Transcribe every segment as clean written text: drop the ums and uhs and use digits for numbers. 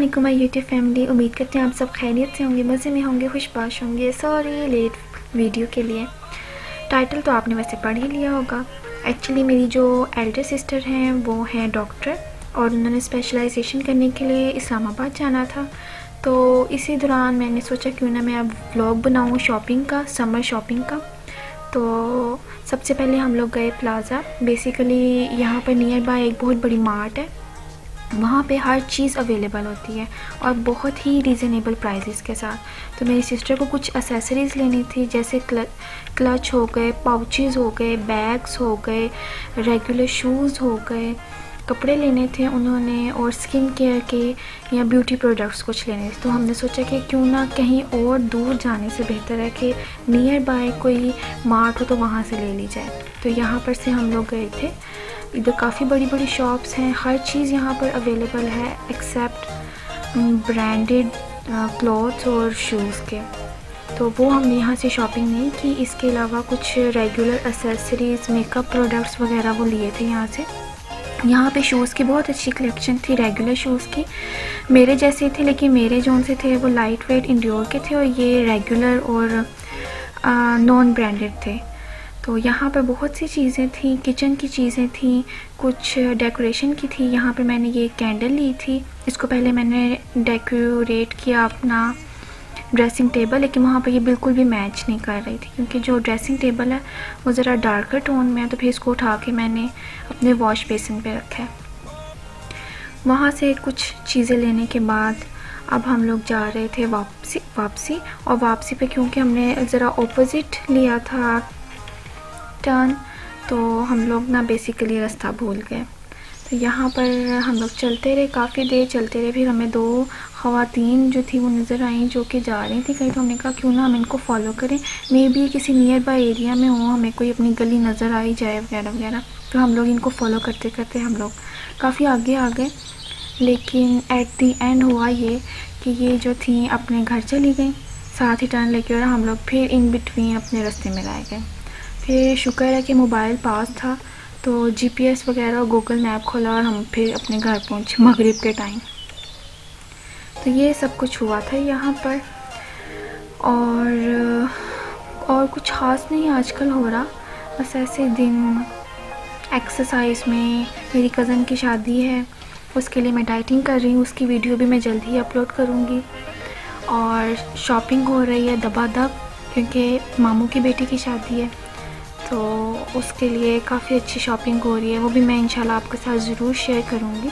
अस्सलामुअलैकुम my YouTube family. उम्मीद करते हैं आप सब खैरियत से होंगे, मज़े में होंगे, खुशबाश होंगे। सॉरी लेट वीडियो के लिए। टाइटल तो आपने वैसे पढ़ ही लिया होगा। एक्चुअली मेरी जो एल्डर सिस्टर हैं वो हैं डॉक्टर और उन्होंने स्पेशलाइजेशन करने के लिए इस्लामाबाद जाना था। तो इसी दौरान मैंने सोचा क्यों ना मैं अब व्लॉग बनाऊँ शॉपिंग का, समर शॉपिंग का। तो सबसे पहले हम लोग गए प्लाज़ा। बेसिकली यहाँ पर नियर बाय एक बहुत बड़ी मार्ट है, वहाँ पे हर चीज़ अवेलेबल होती है और बहुत ही रीज़नेबल प्राइसेस के साथ। तो मेरी सिस्टर को कुछ एसेसरीज़ लेनी थी, जैसे क्लच हो गए, पाउचेज़ हो गए, बैग्स हो गए, रेगुलर शूज़ हो गए, कपड़े लेने थे उन्होंने, और स्किन केयर के या ब्यूटी प्रोडक्ट्स कुछ लेने थे। तो हमने सोचा कि क्यों ना कहीं और दूर जाने से बेहतर है कि नियर बाय कोई मार्ट हो तो वहाँ से ले ली जाए। तो यहाँ पर से हम लोग गए थे। इधर काफ़ी बड़ी बड़ी शॉप्स हैं, हर चीज़ यहाँ पर अवेलेबल है एक्सेप्ट ब्रांडेड क्लॉथ्स और शूज़ के। तो वो हमने यहाँ से शॉपिंग नहीं की। इसके अलावा कुछ रेगुलर एसेसरीज़, मेकअप प्रोडक्ट्स वगैरह वो लिए थे यहाँ से। यहाँ पे शूज़ की बहुत अच्छी कलेक्शन थी, रेगुलर शूज़ की मेरे जैसे थे, लेकिन मेरे जो से थे वो लाइट वेट इंड्योर के थे और ये रेगुलर और नॉन ब्रांडेड थे। तो यहाँ पर बहुत सी चीज़ें थी, किचन की चीज़ें थी, कुछ डेकोरेशन की थी। यहाँ पे मैंने ये कैंडल ली थी, इसको पहले मैंने डेकोरेट किया अपना ड्रेसिंग टेबल, लेकिन वहाँ पर ये बिल्कुल भी मैच नहीं कर रही थी क्योंकि जो ड्रेसिंग टेबल है वो ज़रा डार्कर टोन में है। तो फिर इसको उठा के मैंने अपने वॉश बेसिन पे रखा है। वहाँ से कुछ चीज़ें लेने के बाद अब हम लोग जा रहे थे वापसी और वापसी पे क्योंकि हमने ज़रा ऑपोजिट लिया था टर्न, तो हम लोग ना बेसिकली रास्ता भूल गए। तो यहाँ पर हम लोग चलते रहे, काफ़ी देर चलते रहे। फिर हमें दो ख़वातीन जो थी वो नज़र आई जो कि जा रही थी कहीं। तो हमने कहा क्यों ना हम इनको फॉलो करें, मे बी किसी नियर बाय एरिया में हो, हमें कोई अपनी गली नज़र आई जाए वगैरह वगैरह। तो हम लोग इनको फॉलो करते करते हम लोग काफ़ी आगे आ गए। लेकिन एट दी एंड हुआ ये कि ये जो थी अपने घर चली गई साथ ही टर्न लेके, और हम लोग फिर इन बिटवीन अपने रास्ते में रह गए। फिर शुक्र है कि मोबाइल पास था तो जीपीएस वगैरह और गूगल मैप खोला और हम फिर अपने घर पहुँचे मगरिब के टाइम। तो ये सब कुछ हुआ था यहाँ पर, और कुछ ख़ास नहीं आजकल हो रहा, बस ऐसे दिन एक्सरसाइज में। मेरी कज़न की शादी है, उसके लिए मैं डाइटिंग कर रही हूँ, उसकी वीडियो भी मैं जल्द ही अपलोड करूँगी। और शॉपिंग हो रही है दबादब क्योंकि मामू की बेटी की शादी है, तो उसके लिए काफ़ी अच्छी शॉपिंग हो रही है, वो भी मैं इंशाल्लाह आपके साथ ज़रूर शेयर करूँगी।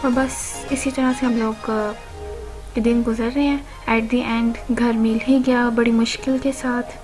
और बस इसी तरह से हम लोग के दिन गुजर रहे हैं। एट दी एंड घर मिल ही गया बड़ी मुश्किल के साथ।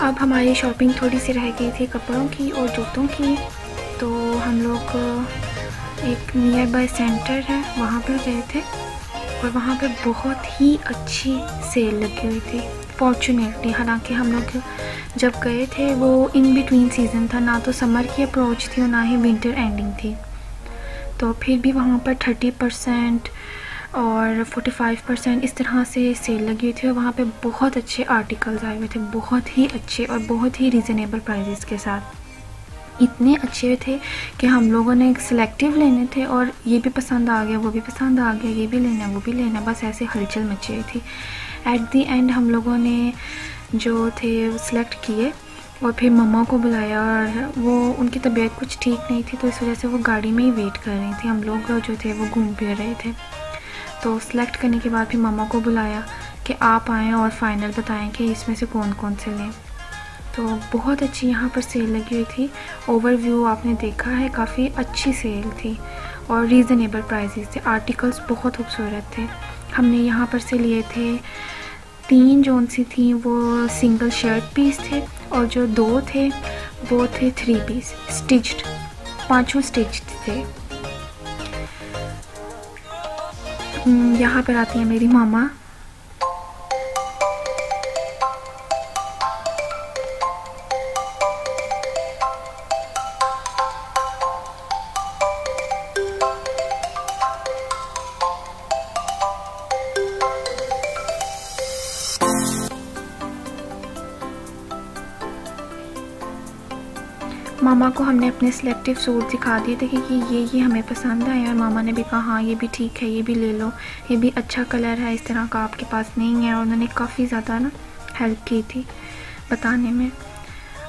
अब हमारी शॉपिंग थोड़ी सी रह गई थी कपड़ों की और जूतों की। तो हम लोग एक नियर बाय सेंटर है वहाँ पर गए थे और वहाँ पे बहुत ही अच्छी सेल लगी हुई थी फॉर्चुनेटली। हालांकि हम लोग जब गए थे वो इन बिटवीन सीज़न था, ना तो समर की अप्रोच थी और ना ही विंटर एंडिंग थी। तो फिर भी वहाँ पर 30% और 45% इस तरह से सेल लगी हुई थी और वहाँ पे बहुत अच्छे आर्टिकल्स आए हुए थे, बहुत ही अच्छे और बहुत ही रीज़नेबल प्राइसेस के साथ। इतने अच्छे थे कि हम लोगों ने एक सिलेक्टिव लेने थे और ये भी पसंद आ गया, वो भी पसंद आ गया, ये भी लेना वो भी लेना, बस ऐसे हलचल मची हुई थी। एट दी एंड हम लोगों ने जो थे सिलेक्ट किए और फिर मम्मा को बुलाया और वो उनकी तबीयत कुछ ठीक नहीं थी तो इस वजह से वो गाड़ी में ही वेट कर रही थी। हम लोग जो थे वो घूम फिर रहे थे। तो सेलेक्ट करने के बाद फिर मम्मा को बुलाया कि आप आएँ और फाइनल बताएं कि इसमें से कौन कौन से लें। तो बहुत अच्छी यहाँ पर सेल लगी हुई थी। ओवरव्यू आपने देखा है, काफ़ी अच्छी सेल थी और रीज़नेबल प्राइसेस थे। आर्टिकल्स बहुत खूबसूरत थे। हमने यहाँ पर से लिए थे 3 जोन सी थी वो सिंगल शर्ट पीस थे और जो 2 थे वो थे 3 पीस स्टिच्ड, 5 स्टिच्ड थे। यहाँ पर आती है मेरी मामा। मामा को हमने अपने सिलेक्टिव सूट दिखा दिए थे कि ये हमें पसंद आए और मामा ने भी कहा हाँ ये भी ठीक है, ये भी ले लो, ये भी अच्छा कलर है, इस तरह का आपके पास नहीं है। और उन्होंने काफ़ी ज़्यादा ना हेल्प की थी बताने में।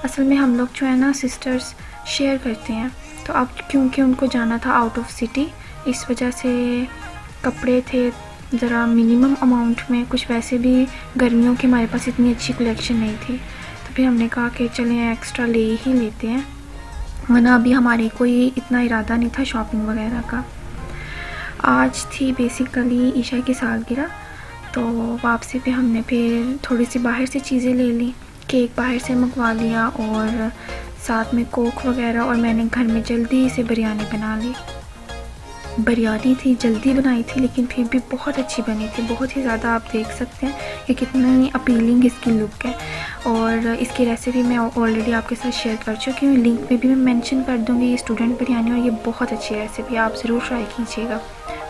असल में हम लोग जो है ना सिस्टर्स शेयर करते हैं, तो अब क्योंकि उनको जाना था आउट ऑफ सिटी, इस वजह से कपड़े थे ज़रा मिनिमम अमाउंट में। कुछ वैसे भी गर्मियों की हमारे पास इतनी अच्छी कलेक्शन नहीं थी, तो फिर हमने कहा कि चलें एक्स्ट्रा ले ही लेते हैं, वरना अभी हमारी कोई इतना इरादा नहीं था शॉपिंग वगैरह का। आज थी बेसिकली ईशा की सालगिरह, तो वापसी पे हमने फिर थोड़ी सी बाहर से चीज़ें ले ली। केक बाहर से मंगवा लिया और साथ में कोक वगैरह, और मैंने घर में जल्दी से बिरयानी बना ली। बिरयानी थी जल्दी बनाई थी लेकिन फिर भी बहुत अच्छी बनी थी, बहुत ही ज़्यादा। आप देख सकते हैं कि कितनी अपीलिंग इसकी लुक है। और इसकी रेसिपी मैं ऑलरेडी आपके साथ शेयर कर चुकी हूँ, लिंक में भी मैं मेंशन कर दूँगी। ये स्टूडेंट बिरयानी और ये बहुत अच्छी रेसिपी, आप ज़रूर ट्राई कीजिएगा।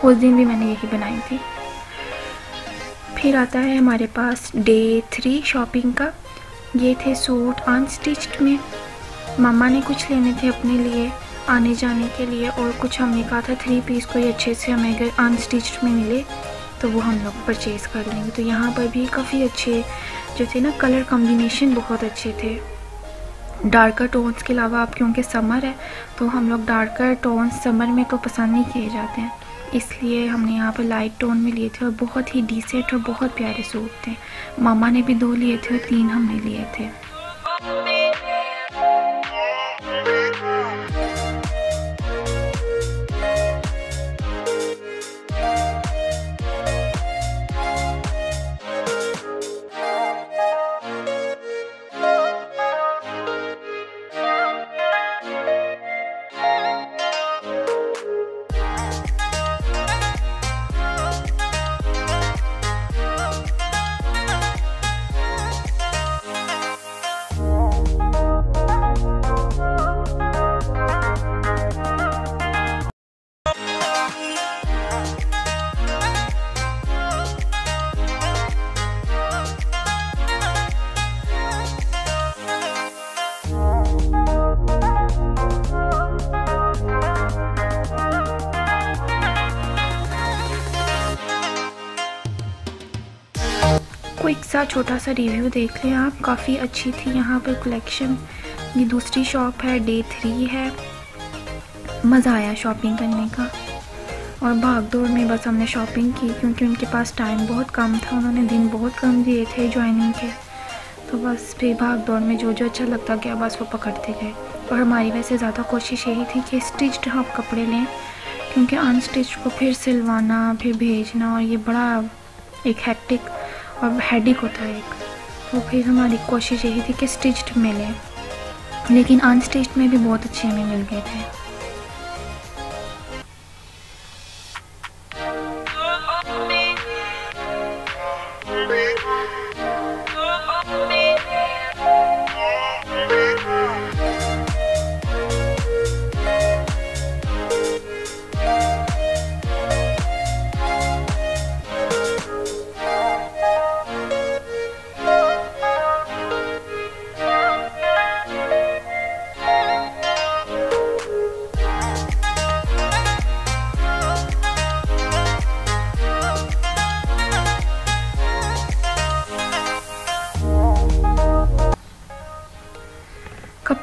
उस दिन भी मैंने यही बनाई थी। फिर आता है हमारे पास डे 3 शॉपिंग का। ये थे सूट अनस्टिच्ड में। मामा ने कुछ लेने थे अपने लिए आने जाने के लिए, और कुछ हमने कहा था 3 पीस कोई अच्छे से हमें अगर अनस्टिच्ड में मिले तो वो हम लोग परचेज़ कर लेंगे। तो यहाँ पर भी काफ़ी अच्छे जो थे ना कलर कॉम्बिनेशन बहुत अच्छे थे। डार्कर टोन्स के अलावा, अब क्योंकि समर है तो हम लोग डार्कर टोन्स समर में तो पसंद नहीं किए जाते हैं, इसलिए हमने यहाँ पर लाइट टोन में लिए थे और बहुत ही डिसेंट और बहुत प्यारे सूट थे। मामा ने भी 2 लिए थे और 3 हमने लिए थे। क्विक सा छोटा सा रिव्यू देख लें आप, काफ़ी अच्छी थी यहाँ पर कलेक्शन। ये दूसरी शॉप है, डे 3 है। मज़ा आया शॉपिंग करने का और भाग दौड़ में बस हमने शॉपिंग की क्योंकि उनके पास टाइम बहुत कम था, उन्होंने दिन बहुत कम दिए थे ज्वाइनिंग के। तो बस फिर भाग दौड़ में जो जो अच्छा लगता गया बस वो पकड़ते गए। और हमारी वैसे ज़्यादा कोशिश यही थी कि स्टिच्ड हम कपड़े लें, क्योंकि अनस्टिच्ड को फिर सिलवाना फिर भेजना और ये बड़ा एक हेक्टिक और हेडेक होता है एक। तो फिर हमारी कोशिश यही थी कि स्टिच्ड मिले, लेकिन अनस्टिच्ड में भी बहुत अच्छे हमें मिल गए थे।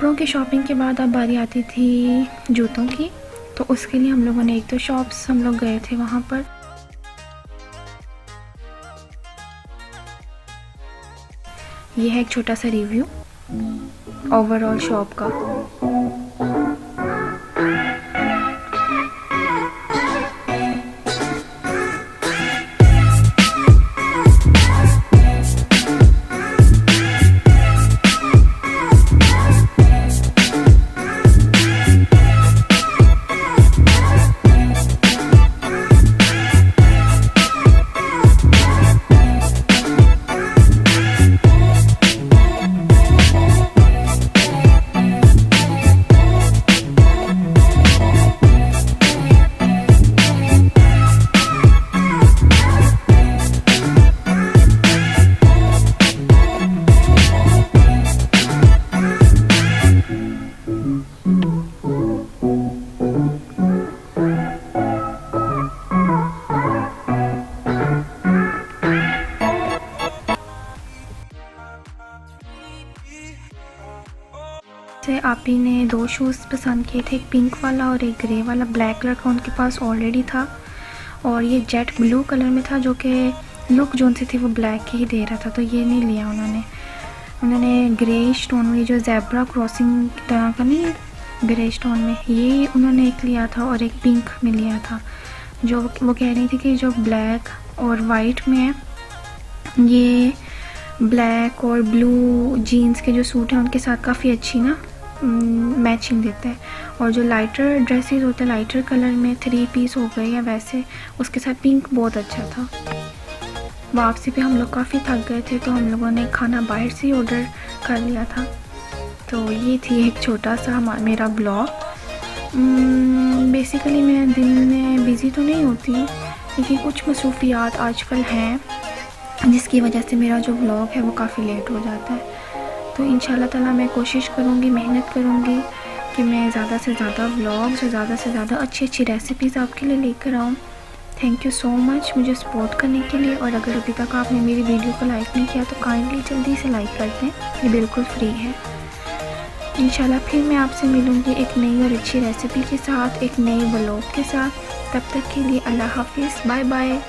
कपड़ों की शॉपिंग के बाद अब बारी आती थी जूतों की। तो उसके लिए हम लोगों ने एक दो शॉप्स हम लोग गए थे वहाँ पर। ये है एक छोटा सा रिव्यू ओवरऑल शॉप का। से आप ही ने दो शूज़ पसंद किए थे, एक पिंक वाला और एक ग्रे वाला। ब्लैक कलर का उनके पास ऑलरेडी था और ये जेट ब्लू कलर में था जो कि लुक जो सी थी वो ब्लैक ही दे रहा था, तो ये नहीं लिया उन्होंने ग्रे स्टोन में जो ज़ेब्रा क्रॉसिंग की तरह का नहीं, ग्रे स्टोन में ये उन्होंने एक लिया था और एक पिंक में लिया था। जो वो कह रही थी कि जो ब्लैक और वाइट में है, ये ब्लैक और ब्लू जीन्स के जो सूट हैं उनके साथ काफ़ी अच्छी ना मैचिंग देता है। और जो लाइटर ड्रेसेस होते हैं लाइटर कलर में 3 पीस हो गए या वैसे, उसके साथ पिंक बहुत अच्छा था। वापसी पे हम लोग काफ़ी थक गए थे तो हम लोगों ने खाना बाहर से ही ऑर्डर कर लिया था। तो ये थी एक छोटा सा मेरा ब्लॉग। बेसिकली मैं दिन में बिज़ी तो नहीं होती हूँ, लेकिन कुछ मसरूफियात आजकल हैं जिसकी वजह से मेरा जो व्लॉग है वो काफ़ी लेट हो जाता है। तो इंशाल्लाह ताला मैं कोशिश करूँगी, मेहनत करूँगी कि मैं ज़्यादा से ज़्यादा व्लॉग्स और ज़्यादा से ज़्यादा अच्छी अच्छी रेसिपीज़ आपके लिए लेकर आऊँ। थैंक यू सो मच मुझे सपोर्ट करने के लिए। और अगर अभी तक आपने मेरी वीडियो को लाइक नहीं किया तो काइंडली जल्दी से लाइक कर दें, ये बिल्कुल फ्री है। इंशाल्लाह फिर मैं आपसे मिलूँगी एक नई और अच्छी रेसिपी के साथ, एक नए व्लॉग के साथ। तब तक के लिए अल्लाह हाफिज़, बाय बाय।